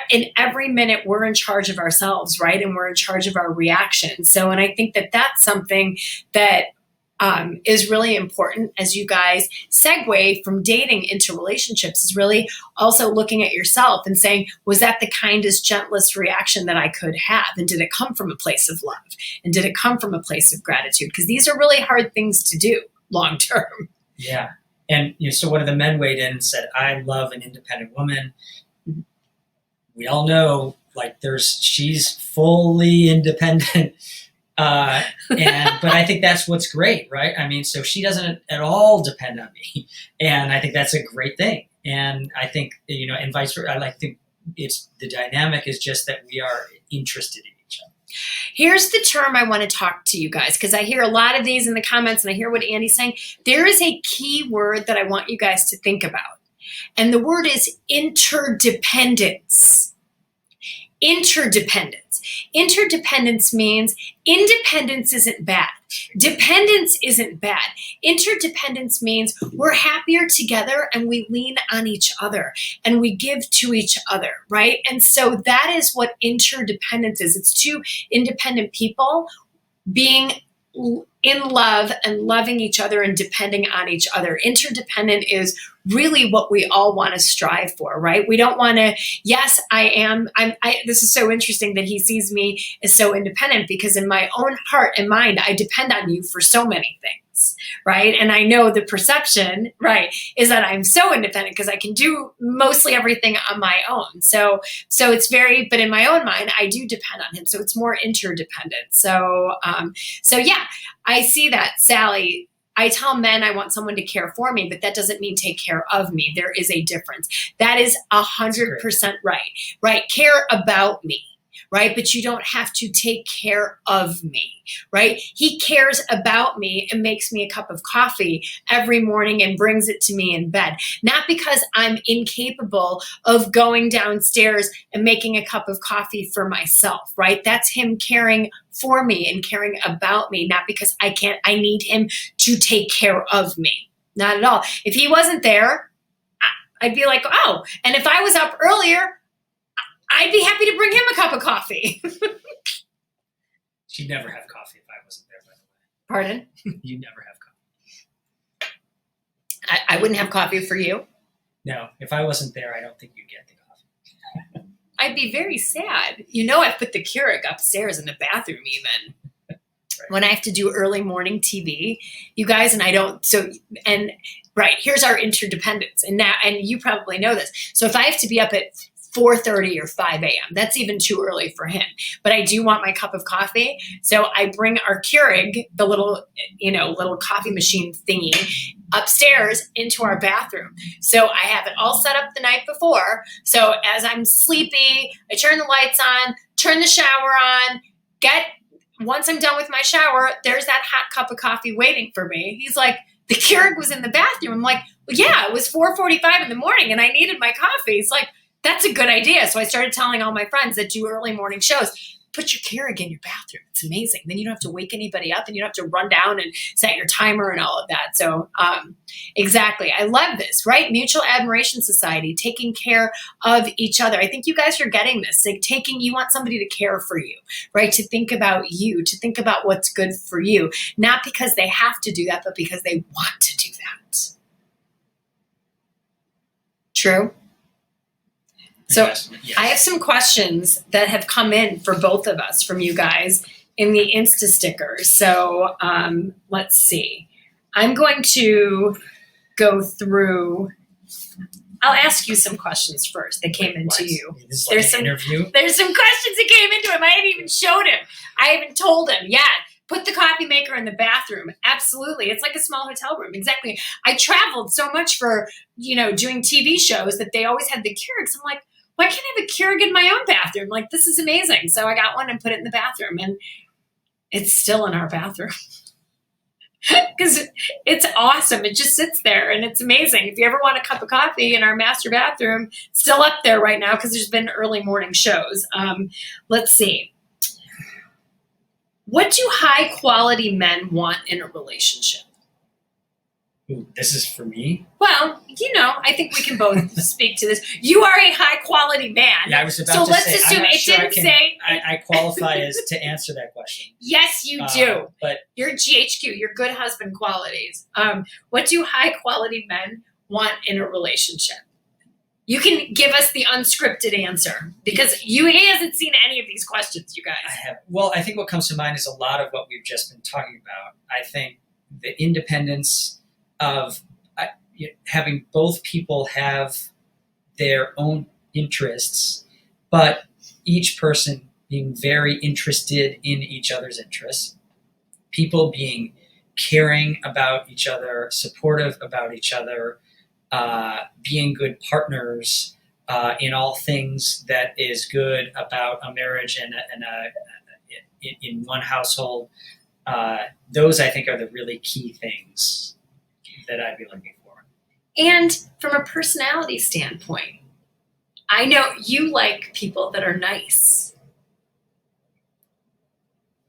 in every minute we're in charge of ourselves, right? And we're in charge of our reactions. So, and I think that that's something that is really important as you guys segue from dating into relationships, is really also looking at yourself and saying, was that the kindest, gentlest reaction that I could have? And did it come from a place of love? And did it come from a place of gratitude? Because these are really hard things to do long term. Yeah. And so one of the men weighed in and said, I love an independent woman. We all know, like, she's fully independent. But I think that's what's great, right? I mean, so she doesn't at all depend on me, and I think that's a great thing. And I think, and vice versa. I think it's the dynamic is just that we are interested in each other. Here's the term I want to talk to you guys, because I hear a lot of these in the comments and I hear what Andy's saying. There is a key word that I want you guys to think about. And the word is interdependence. Interdependence. Interdependence means independence isn't bad. Dependence isn't bad. Interdependence means we're happier together and we lean on each other and we give to each other, right? And so that is what interdependence is. It's 2 independent people being in love and loving each other and depending on each other. Interdependent is really what we all want to strive for, right? We don't want to, yes, this is so interesting that he sees me as so independent, because in my own heart and mind, I depend on you for so many things, right? And I know the perception, right, is that I'm so independent because I can do mostly everything on my own. So it's but in my own mind, I do depend on him. So it's more interdependent. So yeah, I see that, Sally. I tell men I want someone to care for me, but that doesn't mean take care of me. There is a difference. That is 100% right? Care about me, right? But you don't have to take care of me, right? He cares about me and makes me a cup of coffee every morning and brings it to me in bed. Not because I'm incapable of going downstairs and making a cup of coffee for myself, right? That's him caring for me and caring about me, not because I need him to take care of me. Not at all. If he wasn't there, I'd be like, oh, and if I was up earlier, I'd be happy to bring him a cup of coffee. She'd never have coffee if I wasn't there, by the way. Pardon? You'd never have coffee. I wouldn't have coffee for you? No, if I wasn't there, I don't think you'd get the coffee. I'd be very sad. I put the Keurig upstairs in the bathroom even. Right. When I have to do early morning TV, you guys, and I don't, right, here's our interdependence. And you probably know this. So if I have to be up at 4:30 or 5 a.m. That's even too early for him. But I do want my cup of coffee. So I bring our Keurig, the little coffee machine thingy, upstairs into our bathroom. So I have it all set up the night before. So as I'm sleepy, I turn the lights on, turn the shower on, once I'm done with my shower, there's that hot cup of coffee waiting for me. He's like, the Keurig was in the bathroom. I'm like, well, yeah, it was 4:45 in the morning and I needed my coffee. It's like, that's a good idea. So I started telling all my friends that do early morning shows, put your Keurig in your bathroom. It's amazing. Then you don't have to wake anybody up and you don't have to run down and set your timer and all of that. So exactly. I love this, right? Mutual Admiration Society, taking care of each other. I think you guys are getting this. Like you want somebody to care for you, right? To think about you, to think about what's good for you, not because they have to do that, but because they want to do that. True? So Yes. I have some questions that have come in for both of us from you guys in the Insta stickers. So let's see. I'm going to go through. I'll ask you some questions first that came into you. This is like an interview. There's some questions that came into him. I haven't even showed him. I haven't told him. Yeah. Put the coffee maker in the bathroom. Absolutely. It's like a small hotel room. Exactly. I traveled so much for, doing TV shows that they always had the Keurigs. I'm like, why can't I have a Keurig in my own bathroom? Like, this is amazing. So I got one and put it in the bathroom, and it's still in our bathroom because it's awesome. It just sits there and it's amazing. If you ever want a cup of coffee in our master bathroom, still up there right now because there's been early morning shows. Let's see. What do high quality men want in a relationship? Ooh, this is for me? Well, I think we can both speak to this. You are a high quality man. Yeah, I was about so to let's say. assume it didn't say. I qualify as to answer that question. Yes, you do. But your GHQ, your good husband qualities. What do high quality men want in a relationship? You can give us the unscripted answer because he hasn't seen any of these questions, you guys. I think what comes to mind is a lot of what we've just been talking about. I think the independence of having both people have their own interests, but each person being very interested in each other's interests, people being caring about each other, supportive about each other, being good partners in all things that is good about a marriage and in one household. Those, I think, are the really key things that I'd be looking for. And from a personality standpoint, I know you like people that are nice.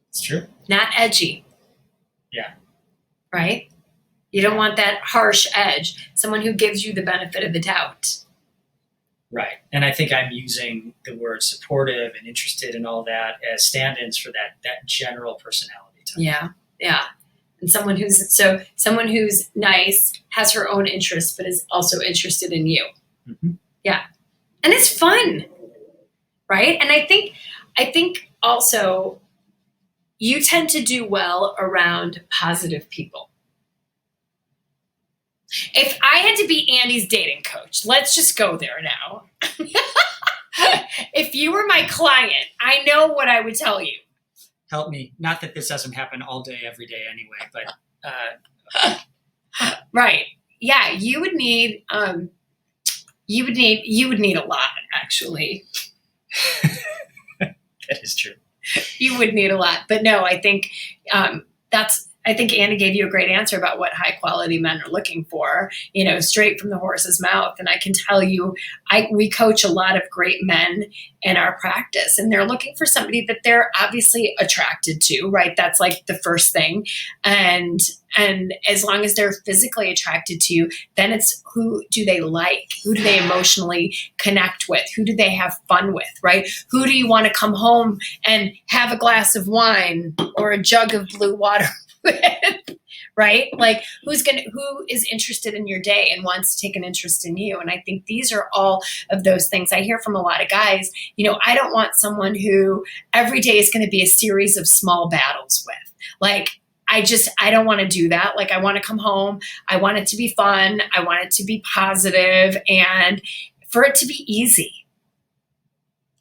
It's true. Not edgy. Yeah. Right? You don't want that harsh edge. Someone who gives you the benefit of the doubt. Right. And I think I'm using the word supportive and interested and all that as stand-ins for that general personality type. Yeah. Yeah. And someone who's nice, has her own interests, but is also interested in you. Mm-hmm. Yeah. And it's fun. Right? And I think also you tend to do well around positive people. If I had to be Andy's dating coach, let's just go there now. If you were my client, I know what I would tell you. Help me. Not that this doesn't happen all day, every day anyway, but right. Yeah, you would need a lot, actually. That is true. You would need a lot. But no, I think I think Andy gave you a great answer about what high quality men are looking for, straight from the horse's mouth. And I can tell you, we coach a lot of great men in our practice, and they're looking for somebody that they're obviously attracted to, right? That's like the first thing. And as long as they're physically attracted to you, then it's who do they like? Who do they emotionally connect with? Who do they have fun with, right? Who do you want to come home and have a glass of wine or a jug of blue water with, right? Like who is interested in your day and wants to take an interest in you? And I think these are all of those things. I hear from a lot of guys, I don't want someone who every day is going to be a series of small battles with. Like, I don't want to do that. Like, I want to come home. I want it to be fun. I want it to be positive and for it to be easy.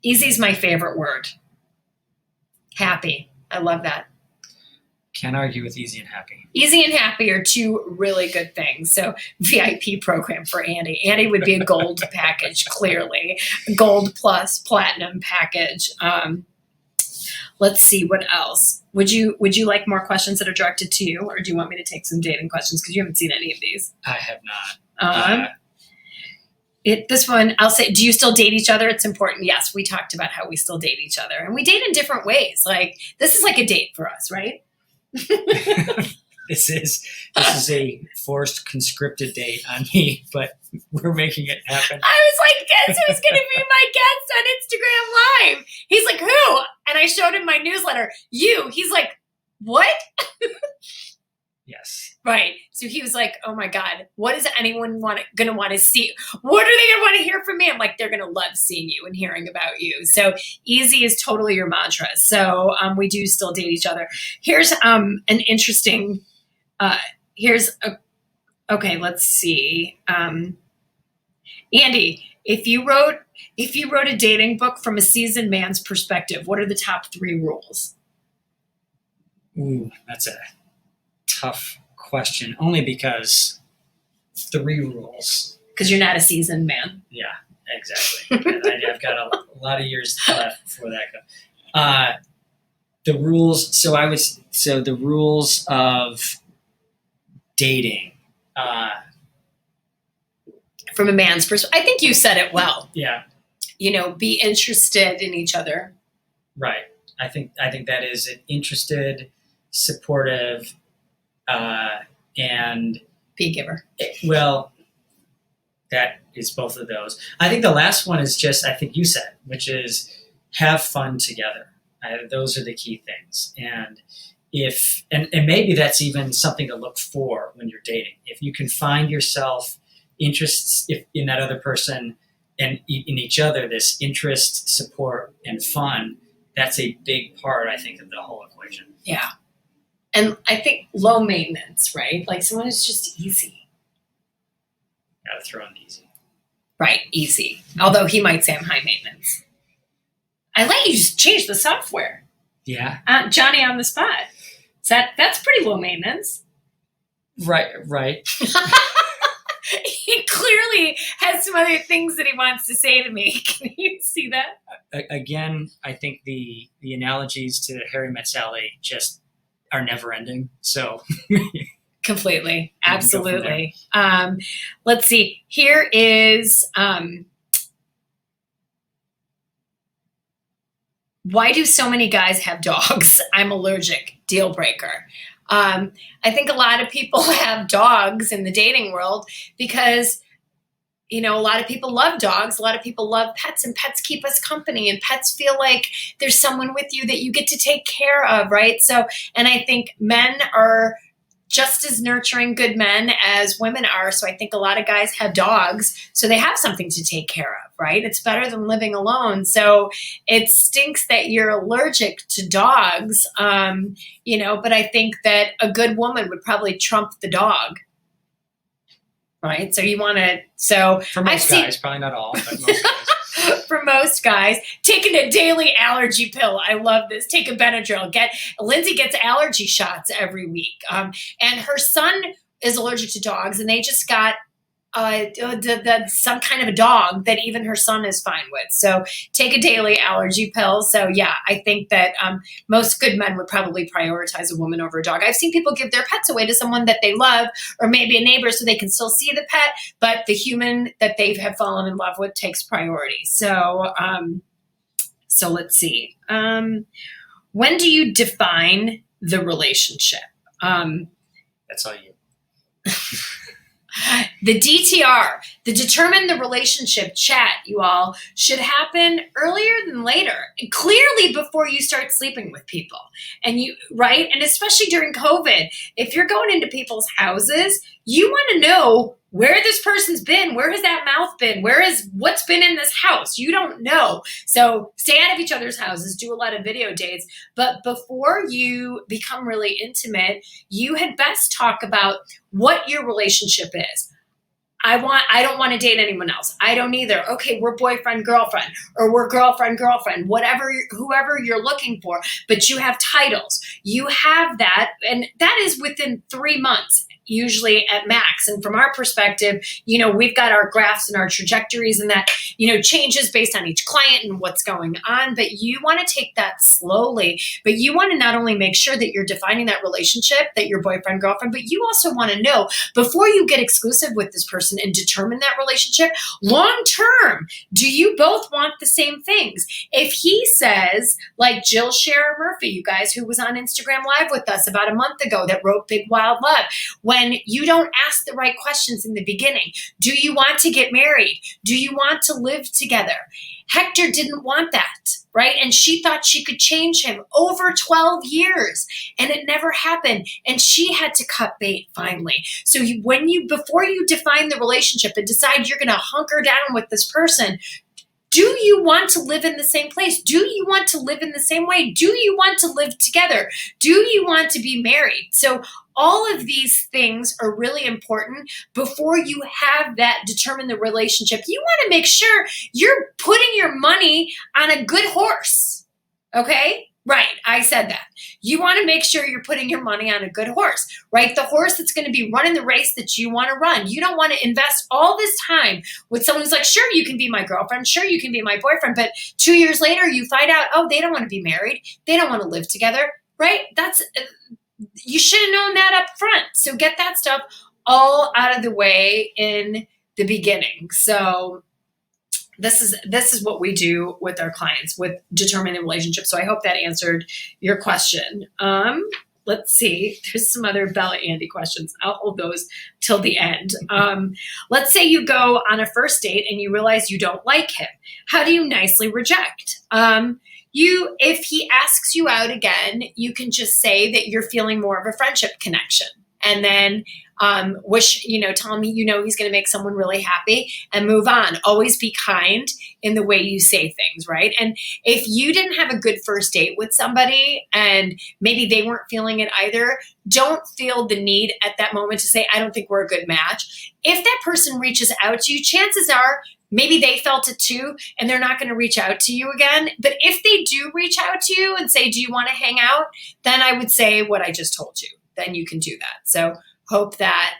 Easy's my favorite word. Happy. I love that. Can't argue with easy and happy. Easy and happy are two really good things. So VIP program for Andy. Andy would be a gold package, clearly. Gold plus platinum package. Let's see what else. Would you like more questions that are directed to you, or do you want me to take some dating questions because you haven't seen any of these? I have not. This one, I'll say, do you still date each other? It's important. Yes, we talked about how we still date each other, and we date in different ways. Like, this is like a date for us, right? This is a forced conscripted date on me, but we're making it happen. I was like, guess who's going to be my guest on Instagram Live? He's like, who? And I showed him my newsletter. You. He's like, what? Yes. Right. So he was like, oh my God, what is anyone going to want to see? What are they going to want to hear from me? I'm like, they're going to love seeing you and hearing about you. So easy is totally your mantra. So we do still date each other. Here's an interesting, okay, let's see. Andy, if you wrote a dating book from a seasoned man's perspective, what are the top 3 rules? Ooh, that's a tough question. Only because 3 rules. Because you're not a seasoned man. Yeah, exactly. I've got a lot of years left before that. The rules. So the rules of dating. From a man's perspective, I think you said it well. Yeah. Be interested in each other. Right. I think that is an interested, supportive, and be a giver. Well, that is both of those. I think the last one is just, I think you said, which is have fun together. Those are the key things. And and maybe that's even something to look for when you're dating. If you can find yourself interests in that other person and in each other, this interest, support, and fun, that's a big part, I think, of the whole equation. Yeah. And I think low maintenance, right? Like someone who's just easy. Gotta throw in easy. Right, easy. Although he might say I'm high maintenance. I let you just change the software. Yeah. Johnny on the spot. That's pretty low maintenance. Right. He clearly has some other things that he wants to say to me. Can you see that? Again, I think the analogies to Harry Met Sally just are never ending. So completely. Absolutely. Let's see. Here is why do so many guys have dogs? I'm allergic. Deal breaker. I think a lot of people have dogs in the dating world because, a lot of people love dogs. A lot of people love pets, and pets keep us company, and pets feel like there's someone with you that you get to take care of, right? So, and I think men are just as nurturing good men as women are. So I think a lot of guys have dogs, so they have something to take care of, right? It's better than living alone. So it stinks that you're allergic to dogs, but I think that a good woman would probably trump the dog. Right. So you want to, for most guys, probably not all, but most guys. For most guys, taking a daily allergy pill. I love this. Take a Benadryl. Lindsay gets allergy shots every week. And her son is allergic to dogs, and they just got some kind of a dog that even her son is fine with. So take a daily allergy pill. So yeah, I think that most good men would probably prioritize a woman over a dog. I've seen people give their pets away to someone that they love, or maybe a neighbor, so they can still see the pet, but the human that they have fallen in love with takes priority. So, so let's see. When do you define the relationship? That's all you. The DTR, the determine the relationship chat, you all, should happen earlier than later, clearly before you start sleeping with people. And right? And especially during COVID, if you're going into people's houses, you want to know where this person's been, where has that mouth been, what's been in this house? You don't know. So stay out of each other's houses, do a lot of video dates. But before you become really intimate, you had best talk about what your relationship is. I don't want to date anyone else. I don't either. Okay, we're boyfriend, girlfriend, or we're girlfriend, girlfriend, whatever, whoever you're looking for, but you have titles. You have that, and that is within 3 months, usually at max. And from our perspective, we've got our graphs and our trajectories, and that, changes based on each client and what's going on. But you want to take that slowly, but you want to not only make sure that you're defining that relationship, that you're boyfriend, girlfriend, but you also want to know before you get exclusive with this person and determine that relationship long term, do you both want the same things? If he says, like Jill Sharer Murphy, you guys, who was on Instagram Live with us about a month ago, that wrote Big Wild Love, when you don't ask the right questions in the beginning, do you want to get married? Do you want to live together? Hector didn't want that, right? And she thought she could change him over 12 years, and it never happened. And she had to cut bait finally. So before you define the relationship and decide you're going to hunker down with this person, do you want to live in the same place? Do you want to live in the same way? Do you want to live together? Do you want to be married? So all of these things are really important before you have that determine the relationship. You want to make sure you're putting your money on a good horse. Okay? Right. I said that. You want to make sure you're putting your money on a good horse, right? The horse that's going to be running the race that you want to run. You don't want to invest all this time with someone who's like, sure, you can be my girlfriend. Sure, you can be my boyfriend. But 2 years later, you find out, oh, they don't want to be married. They don't want to live together, right? You should have known that up front. So get that stuff all out of the way in the beginning. So this is what we do with our clients with determining the relationship. So I hope that answered your question. Let's see. There's some other Bella Andy questions. I'll hold those till the end. Let's say you go on a first date and you realize you don't like him. How do you nicely reject? If he asks you out again, you can just say that you're feeling more of a friendship connection. And then tell him he's going to make someone really happy and move on. Always be kind in the way you say things, right? And if you didn't have a good first date with somebody and maybe they weren't feeling it either, don't feel the need at that moment to say, I don't think we're a good match. If that person reaches out to you, chances are maybe they felt it too, and they're not going to reach out to you again. But if they do reach out to you and say, do you want to hang out? Then I would say what I just told you. Then you can do that. So hope that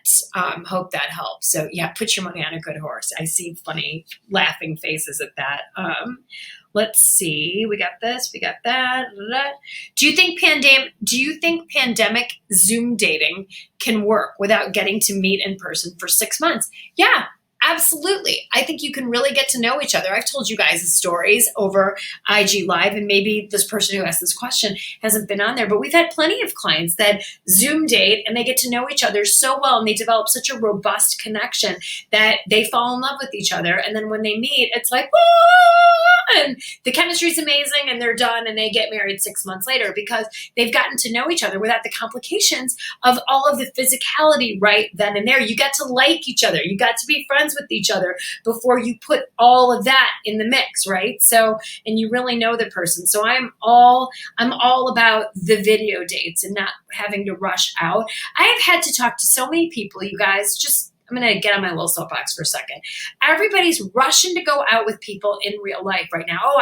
helps. So yeah, put your money on a good horse. I see funny laughing faces at that. Let's see. We got this. We got that. Do you think pandemic Zoom dating can work without getting to meet in person for 6 months? Yeah. Absolutely. I think you can really get to know each other. I've told you guys the stories over IG Live, and maybe this person who asked this question hasn't been on there, but we've had plenty of clients that Zoom date and they get to know each other so well, and they develop such a robust connection that they fall in love with each other. And then when they meet, it's like, whoa, and the chemistry is amazing, and they're done, and they get married 6 months later because they've gotten to know each other without the complications of all of the physicality right then and there. You got to like each other. You got to be friends with each other before you put all of that in the mix, right? So, and you really know the person. So I'm all about the video dates and not having to rush out. I have had to talk to so many people, you guys, I'm going to get on my little soapbox for a second. Everybody's rushing to go out with people in real life right now. Oh,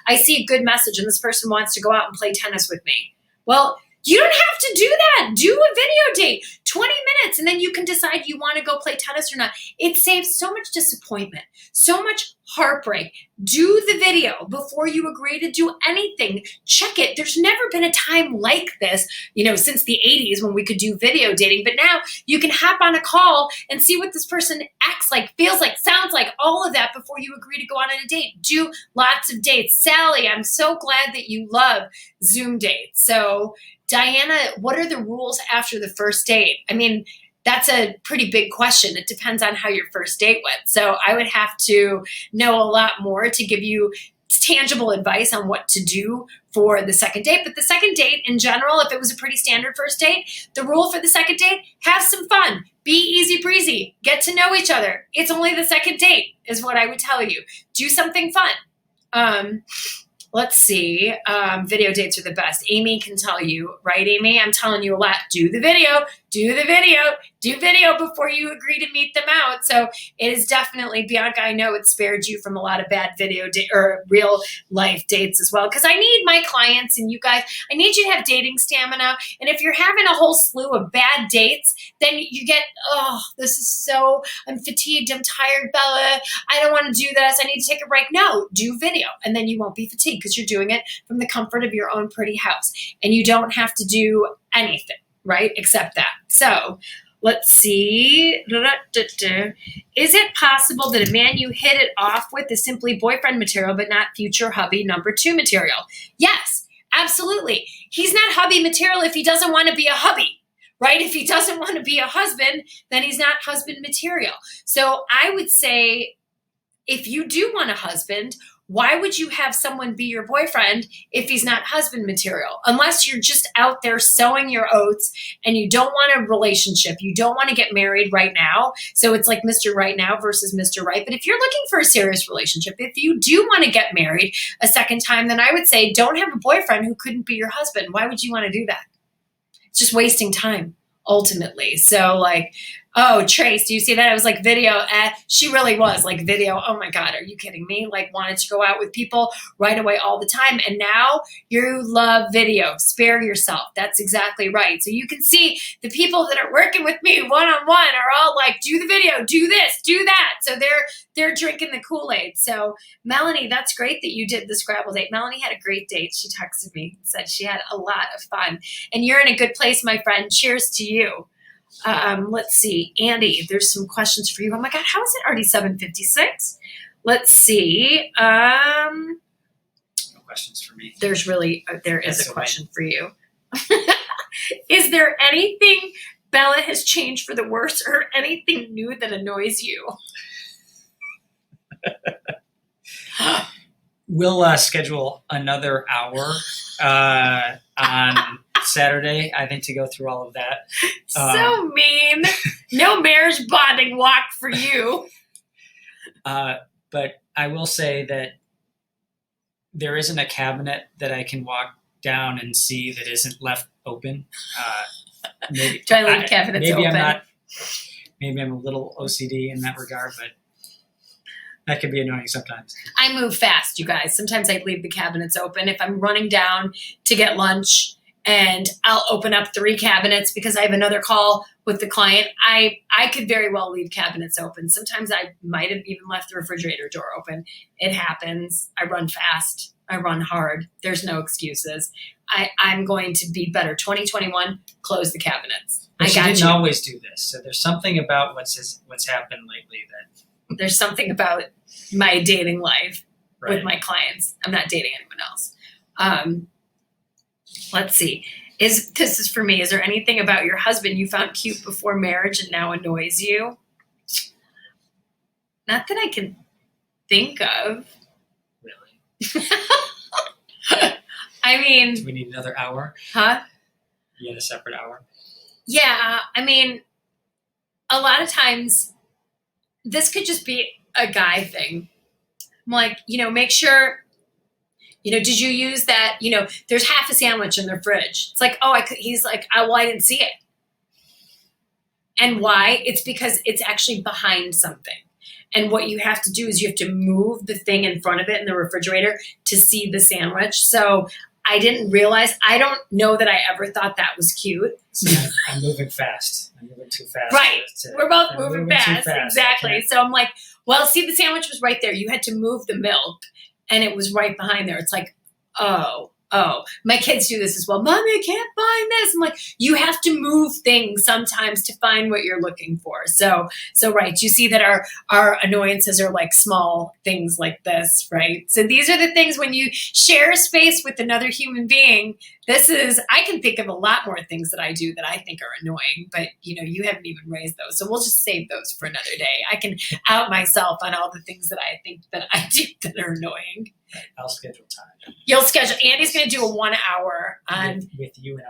I see a good message and this person wants to go out and play tennis with me. Well, you don't have to do that. Do a video date, 20 minutes, and then you can decide you want to go play tennis or not. It saves so much disappointment, so much heartbreak. Do the video before you agree to do anything. Check it. There's never been a time like this, since the 80s when we could do video dating. But now you can hop on a call and see what this person acts like, feels like, sounds like, all of that before you agree to go on a date. Do lots of dates. Sally, I'm so glad that you love Zoom dates. So Diana, what are the rules after the first date? I mean, that's a pretty big question. It depends on how your first date went. So I would have to know a lot more to give you tangible advice on what to do for the second date. But the second date in general, if it was a pretty standard first date, the rule for the second date, have some fun. Be easy breezy. Get to know each other. It's only the second date is what I would tell you. Do something fun. Let's see. Video dates are the best. Amy can tell you, right, Amy? I'm telling you a lot. Do the video. do video before you agree to meet them out. So it is definitely, Bianca, I know it spared you from a lot of bad video or real life dates as well. Because I need my clients and you guys, I need you to have dating stamina. And if you're having a whole slew of bad dates, then you get, oh, this is so, I'm fatigued, I'm tired, Bella, I don't want to do this, I need to take a break. No, do video. And then you won't be fatigued because you're doing it from the comfort of your own pretty house. And you don't have to do anything, right? Except that. So let's see. Is it possible that a man you hit it off with is simply boyfriend material, but not future hubby number 2 material? Yes, absolutely. He's not hubby material if he doesn't want to be a hubby, right? If he doesn't want to be a husband, then he's not husband material. So I would say, if you do want a husband, why would you have someone be your boyfriend if he's not husband material? Unless you're just out there sowing your oats and you don't want a relationship. You don't want to get married right now. So it's like Mr. Right now versus Mr. Right. But if you're looking for a serious relationship, if you do want to get married a second time, then I would say don't have a boyfriend who couldn't be your husband. Why would you want to do that? It's just wasting time, ultimately. So like, oh, Trace, do you see that? It was like video. She really was like video. Oh my God, are you kidding me? Like wanted to go out with people right away all the time. And now you love video. Spare yourself. That's exactly right. So you can see the people that are working with me one-on-one are all like, do the video, do this, do that. So they're drinking the Kool-Aid. So Melanie, that's great that you did the Scrabble date. Melanie had a great date. She texted me and said she had a lot of fun. And you're in a good place, my friend. Cheers to you. Let's see. Andy, there's some questions for you. Oh my God, how is it already 7:56? Let's see. No questions for me. There is a question for you. Is there anything Bella has changed for the worse or anything new that annoys you? We'll schedule another hour on Saturday, I think, to go through all of that. So mean. No marriage bonding walk for you. But I will say that there isn't a cabinet that I can walk down and see that isn't left open. Maybe, Do I leave cabinets open? Maybe I'm a little OCD in that regard, but that can be annoying sometimes. I move fast, you guys. Sometimes I leave the cabinets open. If I'm running down to get lunch and I'll open up 3 cabinets because I have another call with the client, I could very well leave cabinets open. Sometimes I might have even left the refrigerator door open. It happens. I run fast. I run hard. There's no excuses. I'm going to be better. 2021, close the cabinets. But she didn't always do this. So there's something about what's happened lately that... There's something about my dating life Right. with my clients. I'm not dating anyone else. Let's see. This is for me. Is there anything about your husband you found cute before marriage and now annoys you? Not that I can think of. Really? I mean, Do we need another hour? huh? You had a separate hour? Yeah. I mean, a lot of times this could just be a guy thing. I'm like, make sure, did you use that? There's half a sandwich in the fridge. It's like, he's like, well, I didn't see it. And why? It's because it's actually behind something. And what you have to do is you have to move the thing in front of it in the refrigerator to see the sandwich. So I didn't realize, I don't know that I ever thought that was cute. So I'm moving fast. I'm moving too fast. Right. We're both I'm moving too fast. Exactly. So I'm like, well, see, the sandwich was right there. You had to move the milk and it was right behind there. It's like, oh, my kids do this as well. Mommy, I can't find this. I'm like, you have to move things sometimes to find what you're looking for. So right. You see that our annoyances are like small things like this, right? So these are the things when you share space with another human being. I can think of a lot more things that I do that I think are annoying, but you haven't even raised those. So we'll just save those for another day. I can out myself on all the things that I think that I do that are annoying. I'll schedule time. You'll schedule. Andy's going to do a 1 hour on. With you and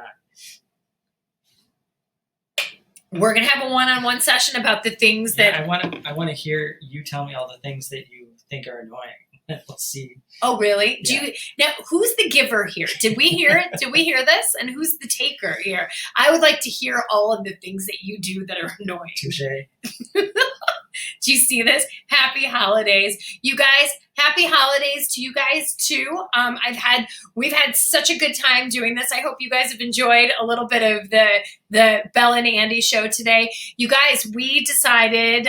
I. We're going to have a one-on-one session about the things that. I want to hear you tell me all the things that you think are annoying. Let's see. Oh, really? Yeah. Now, who's the giver here? Did we hear it? Did we hear this? And who's the taker here? I would like to hear all of the things that you do that are annoying. Touche. Do you see this? Happy holidays. You guys, happy holidays to you guys too. We've had such a good time doing this. I hope you guys have enjoyed a little bit of the Bella and Andy show today. You guys, we decided,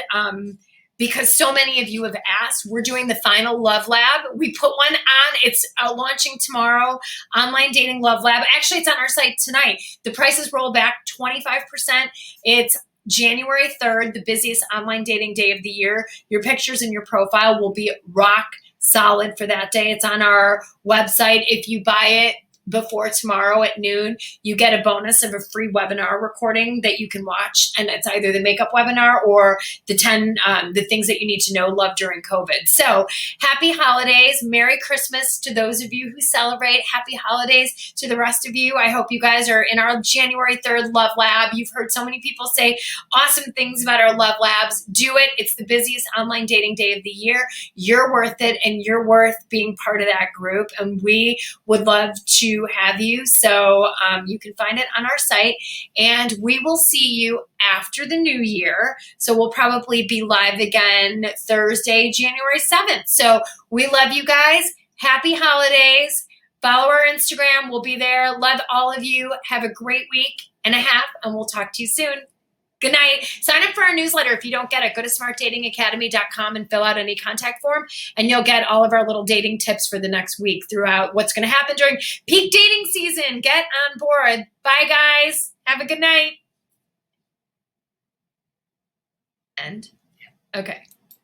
because so many of you have asked, we're doing the final Love Lab. We put one on. It's launching tomorrow. Online Dating Love Lab. Actually, it's on our site tonight. The prices roll back 25%. It's January 3rd, the busiest online dating day of the year. Your pictures and your profile will be rock solid for that day. It's on our website. If you buy it before tomorrow at noon, you get a bonus of a free webinar recording that you can watch. And it's either the makeup webinar or the 10 the things that you need to know, love during COVID. So happy holidays. Merry Christmas to those of you who celebrate. Happy holidays to the rest of you. I hope you guys are in our January 3rd Love Lab. You've heard so many people say awesome things about our Love Labs. Do it. It's the busiest online dating day of the year. You're worth it, and you're worth being part of that group. And we would love to have you. So you can find it on our site, and we will see you after the new year. So we'll probably be live again Thursday, January 7th. So we love you guys. Happy holidays. Follow our Instagram. We'll be there. Love all of you. Have a great week and a half, and we'll talk to you soon. Good night. Sign up for our newsletter if you don't get it. Go to smartdatingacademy.com and fill out any contact form, and you'll get all of our little dating tips for the next week throughout what's going to happen during peak dating season. Get on board. Bye, guys. Have a good night. End? Okay.